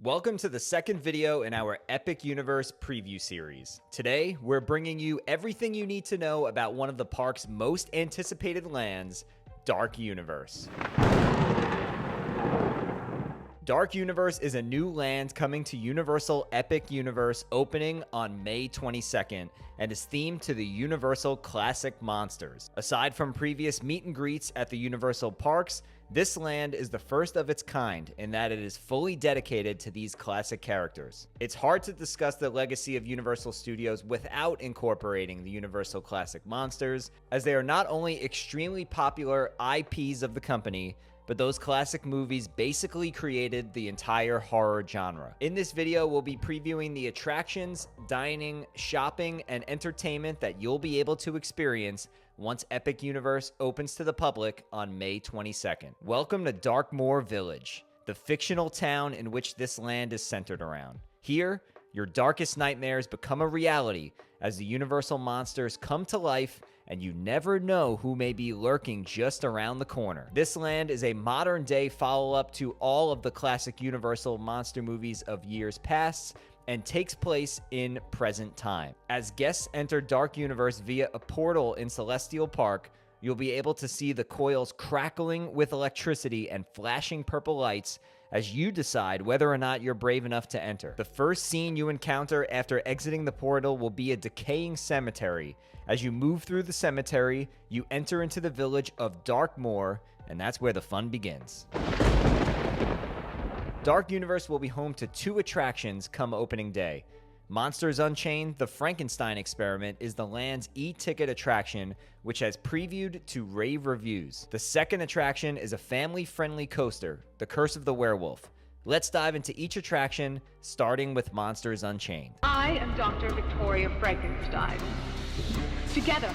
Welcome to the second video in our Epic Universe preview series. Today, we're bringing you everything you need to know about one of the park's most anticipated lands, Dark Universe. Dark Universe is a new land coming to Universal Epic Universe opening on May 22nd and is themed to the Universal Classic Monsters. Aside from previous meet and greets at the Universal parks, this land is the first of its kind in that it is fully dedicated to these classic characters. It's hard to discuss the legacy of Universal Studios without incorporating the Universal Classic Monsters, as they are not only extremely popular IPs of the company, but those classic movies basically created the entire horror genre. In this video, we'll be previewing the attractions, dining, shopping, and entertainment that you'll be able to experience once Epic Universe opens to the public on May 22nd. Welcome to Darkmoor Village, the fictional town in which this land is centered around. Here, your darkest nightmares become a reality as the Universal monsters come to life, and you never know who may be lurking just around the corner. This land is a modern-day follow-up to all of the classic Universal monster movies of years past, and takes place in present time. As guests enter Dark Universe via a portal in Celestial Park, you'll be able to see the coils crackling with electricity and flashing purple lights as you decide whether or not you're brave enough to enter. The first scene you encounter after exiting the portal will be a decaying cemetery. As you move through the cemetery, you enter into the village of Darkmoor, and that's where the fun begins. Dark Universe will be home to two attractions come opening day. Monsters Unchained: The Frankenstein Experiment is the land's e-ticket attraction, which has previewed to rave reviews. The second attraction is a family-friendly coaster, The Curse of the Werewolf. Let's dive into each attraction, starting with Monsters Unchained. I am Dr. Victoria Frankenstein. Together,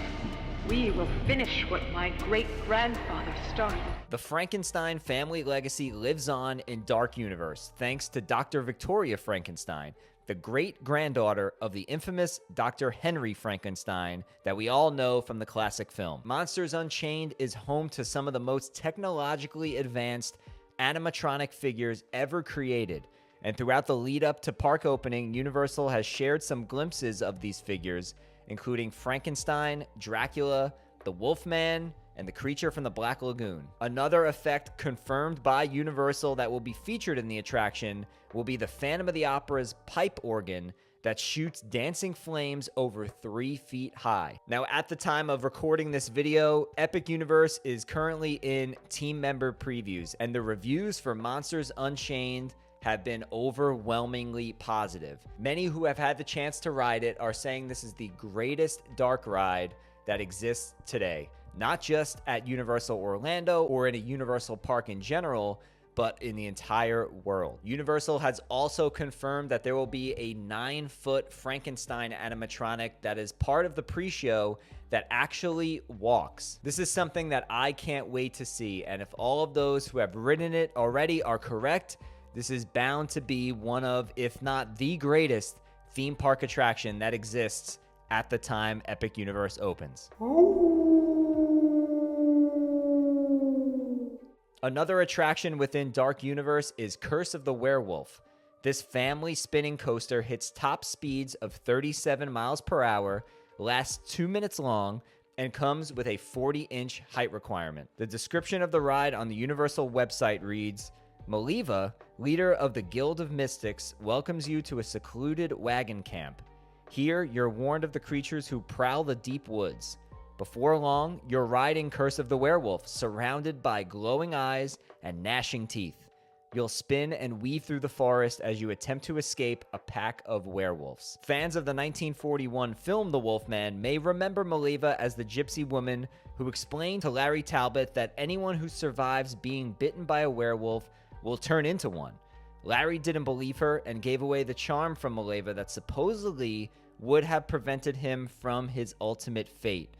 we will finish what my great-grandfather started. The Frankenstein family legacy lives on in Dark Universe, thanks to Dr. Victoria Frankenstein, the great-granddaughter of the infamous Dr. Henry Frankenstein that we all know from the classic film. Monsters Unchained is home to some of the most technologically advanced animatronic figures ever created, and throughout the lead up to park opening, Universal has shared some glimpses of these figures, including Frankenstein, Dracula, the Wolfman, and the creature from the Black Lagoon. Another effect confirmed by Universal that will be featured in the attraction will be the Phantom of the Opera's pipe organ that shoots dancing flames over 3 feet high. Now, at the time of recording this video, Epic Universe is currently in team member previews, and the reviews for Monsters Unchained have been overwhelmingly positive. Many who have had the chance to ride it are saying this is the greatest dark ride that exists today. Not just at Universal Orlando or in a Universal park in general, but in the entire world. Universal has also confirmed that there will be a 9-foot Frankenstein animatronic that is part of the pre-show that actually walks. This is something that I can't wait to see, and if all of those who have ridden it already are correct, this is bound to be one of, if not the greatest, theme park attraction that exists at the time Epic Universe opens. Another attraction within Dark Universe is Curse of the Werewolf. This family spinning coaster hits top speeds of 37 miles per hour, lasts 2 minutes long, and comes with a 40-inch height requirement. The description of the ride on the Universal website reads, "Maliva, leader of the Guild of Mystics, welcomes you to a secluded wagon camp. Here, you're warned of the creatures who prowl the deep woods. Before long, you're riding Curse of the Werewolf, surrounded by glowing eyes and gnashing teeth. You'll spin and weave through the forest as you attempt to escape a pack of werewolves." Fans of the 1941 film The Wolfman may remember Maliva as the gypsy woman who explained to Larry Talbot that anyone who survives being bitten by a werewolf will turn into one. Larry didn't believe her and gave away the charm from Maliva that supposedly would have prevented him from his ultimate fate.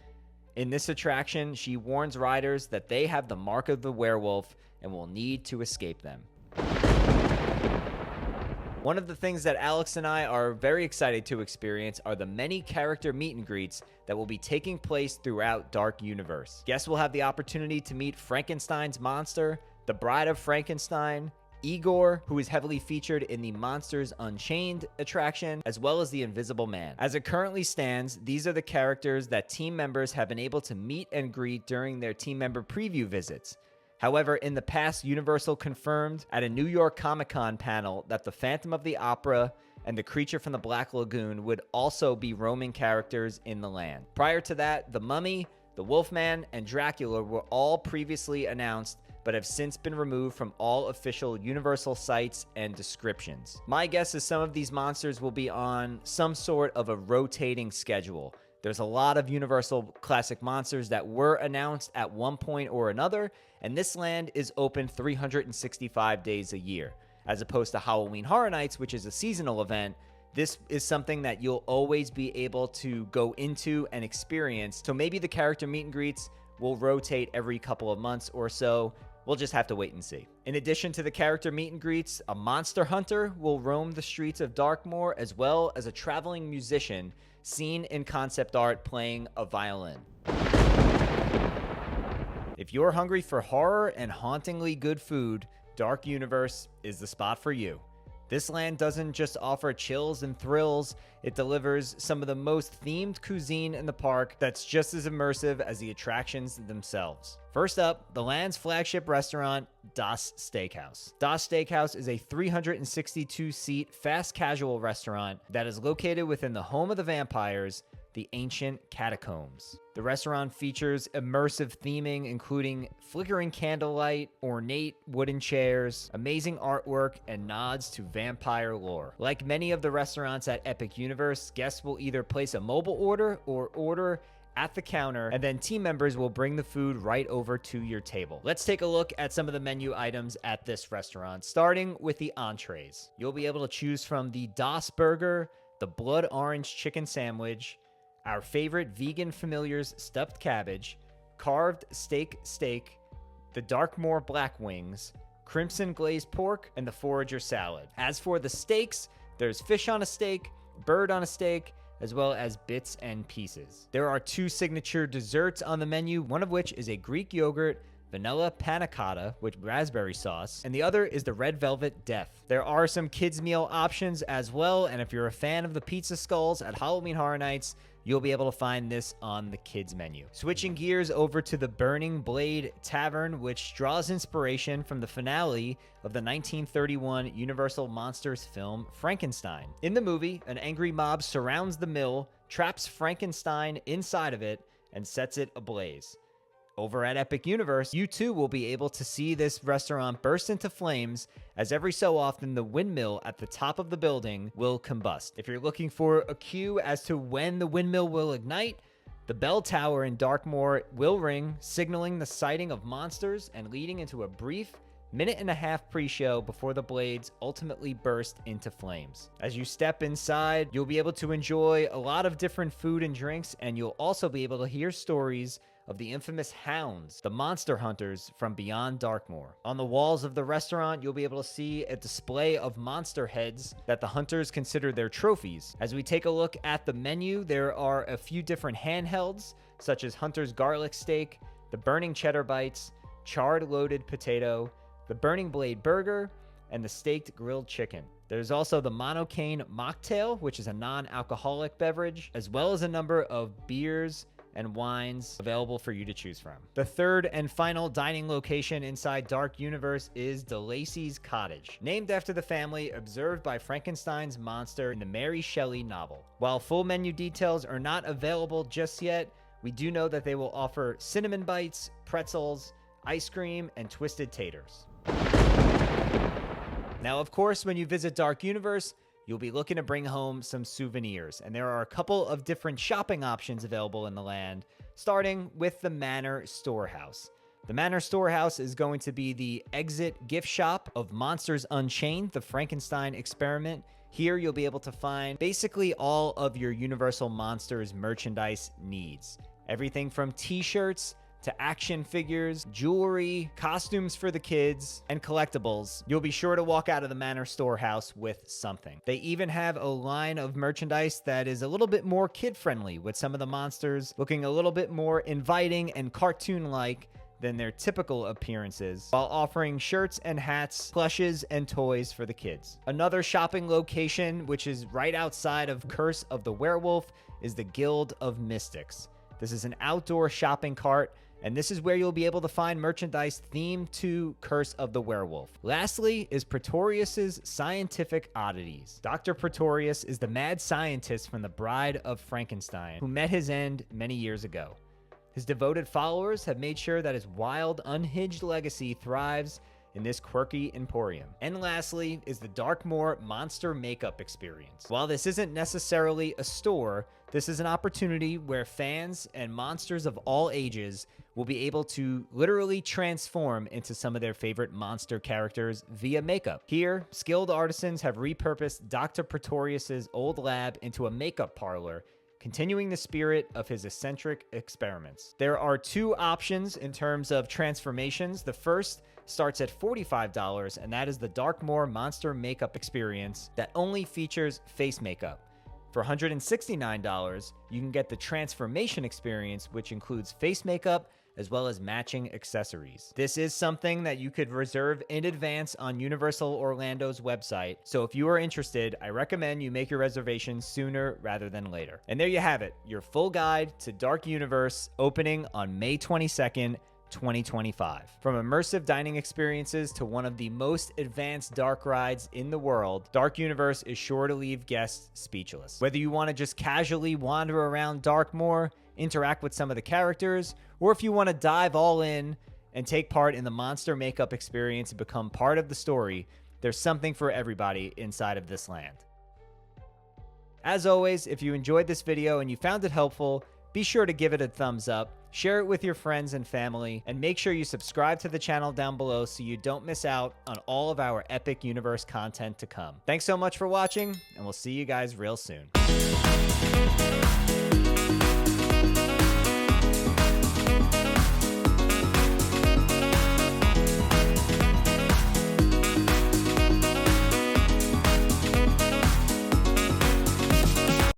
In this attraction, she warns riders that they have the mark of the werewolf and will need to escape them. One of the things that Alex and I are very excited to experience are the many character meet and greets that will be taking place throughout Dark Universe. Guests will have the opportunity to meet Frankenstein's monster, the Bride of Frankenstein, Igor, who is heavily featured in the Monsters Unchained attraction, as well as the Invisible Man. As it currently stands, these are the characters that team members have been able to meet and greet during their team member preview visits. However, in the past, Universal confirmed at a New York Comic-Con panel that the Phantom of the Opera and the Creature from the Black Lagoon would also be roaming characters in the land. Prior to that, the Mummy, the Wolfman, and Dracula were all previously announced, but have since been removed from all official Universal sites and descriptions. My guess is some of these monsters will be on some sort of a rotating schedule. There's a lot of Universal classic monsters that were announced at one point or another, and this land is open 365 days a year. As opposed to Halloween Horror Nights, which is a seasonal event, this is something that you'll always be able to go into and experience. So maybe the character meet and greets will rotate every couple of months or so. We'll just have to wait and see. In addition to the character meet and greets, a monster hunter will roam the streets of Darkmoor, as well as a traveling musician seen in concept art playing a violin. If you're hungry for horror and hauntingly good food, Dark Universe is the spot for you. This land doesn't just offer chills and thrills, it delivers some of the most themed cuisine in the park that's just as immersive as the attractions themselves. First up, the land's flagship restaurant, Das Stakehaus. Das Stakehaus is a 362-seat fast casual restaurant that is located within the home of the vampires, the ancient catacombs. The restaurant features immersive theming, including flickering candlelight, ornate wooden chairs, amazing artwork, and nods to vampire lore. Like many of the restaurants at Epic Universe, guests will either place a mobile order or order at the counter, and then team members will bring the food right over to your table. Let's take a look at some of the menu items at this restaurant, starting with the entrees. You'll be able to choose from the Das Burger, the Blood Orange Chicken Sandwich, our favorite vegan familiars stuffed cabbage, carved steak, the Darkmoor Black Wings, crimson glazed pork, and the Forager salad. As for the steaks, there's fish on a steak, bird on a steak, as well as bits and pieces. There are 2 signature desserts on the menu, one of which is a Greek yogurt vanilla panna cotta with raspberry sauce, and the other is the red velvet death. There are some kids meal options as well, and if you're a fan of the pizza skulls at Halloween Horror Nights, you'll be able to find this on the kids menu. Switching gears over to the Burning Blade Tavern, which draws inspiration from the finale of the 1931 Universal Monsters film Frankenstein. In the movie, an angry mob surrounds the mill, traps Frankenstein inside of it, and sets it ablaze. Over at Epic Universe, you too will be able to see this restaurant burst into flames, as every so often the windmill at the top of the building will combust. If you're looking for a cue as to when the windmill will ignite, the bell tower in Darkmoor will ring, signaling the sighting of monsters and leading into a brief minute-and-a-half pre-show before the blades ultimately burst into flames. As you step inside, you'll be able to enjoy a lot of different food and drinks, and you'll also be able to hear stories of the infamous hounds, the monster hunters from beyond Darkmoor. On the walls of the restaurant, you'll be able to see a display of monster heads that the hunters consider their trophies. As we take a look at the menu, there are a few different handhelds, such as Hunter's Garlic Steak, the Burning Cheddar Bites, Charred Loaded Potato, the Burning Blade Burger, and the Staked Grilled Chicken. There's also the Monocane Mocktail, which is a non-alcoholic beverage, as well as a number of beers and wines available for you to choose from. The third and final dining location inside Dark Universe is the Lacey's Cottage, named after the family observed by Frankenstein's monster in the Mary Shelley novel. While full menu details are not available just yet, we do know that they will offer cinnamon bites, pretzels, ice cream, and twisted taters. Now, of course, when you visit Dark Universe, you'll be looking to bring home some souvenirs, and there are a couple of different shopping options available in the land, starting with the Manor Storehouse. The Manor Storehouse is going to be the exit gift shop of Monsters Unchained, the Frankenstein experiment. Here you'll be able to find basically all of your Universal Monsters merchandise needs. Everything from t-shirts to action figures, jewelry, costumes for the kids, and collectibles. You'll be sure to walk out of the Manor Storehouse with something. They even have a line of merchandise that is a little bit more kid-friendly, with some of the monsters looking a little bit more inviting and cartoon-like than their typical appearances, while offering shirts and hats, plushes, and toys for the kids. Another shopping location, which is right outside of Curse of the Werewolf, is the Guild of Mystics. This is an outdoor shopping cart, and this is where you'll be able to find merchandise themed to Curse of the Werewolf. Lastly is Pretorius's Scientific Oddities. Dr. Pretorius is the mad scientist from the Bride of Frankenstein, who met his end many years ago. His devoted followers have made sure that his wild, unhinged legacy thrives in this quirky emporium. And lastly is the Darkmoor Monster Makeup Experience. While this isn't necessarily a store, this is an opportunity where fans and monsters of all ages will be able to literally transform into some of their favorite monster characters via makeup. Here, skilled artisans have repurposed Dr. Pretorius's old lab into a makeup parlor, continuing the spirit of his eccentric experiments. There are two options in terms of transformations. The first starts at $45, and that is the Darkmoor Monster Makeup Experience that only features face makeup. For $169, you can get the Transformation Experience, which includes face makeup as well as matching accessories. This is something that you could reserve in advance on Universal Orlando's website, so if you are interested, I recommend you make your reservation sooner rather than later. And there you have it, your full guide to Dark Universe, opening on May 22nd, 2025. From immersive dining experiences to one of the most advanced dark rides in the world, Dark Universe is sure to leave guests speechless. Whether you want to just casually wander around Darkmoor, interact with some of the characters, or if you want to dive all in and take part in the monster makeup experience and become part of the story, there's something for everybody inside of this land. As always, if you enjoyed this video and you found it helpful, be sure to give it a thumbs up, share it with your friends and family, and make sure you subscribe to the channel down below so you don't miss out on all of our Epic Universe content to come. Thanks so much for watching, and we'll see you guys real soon.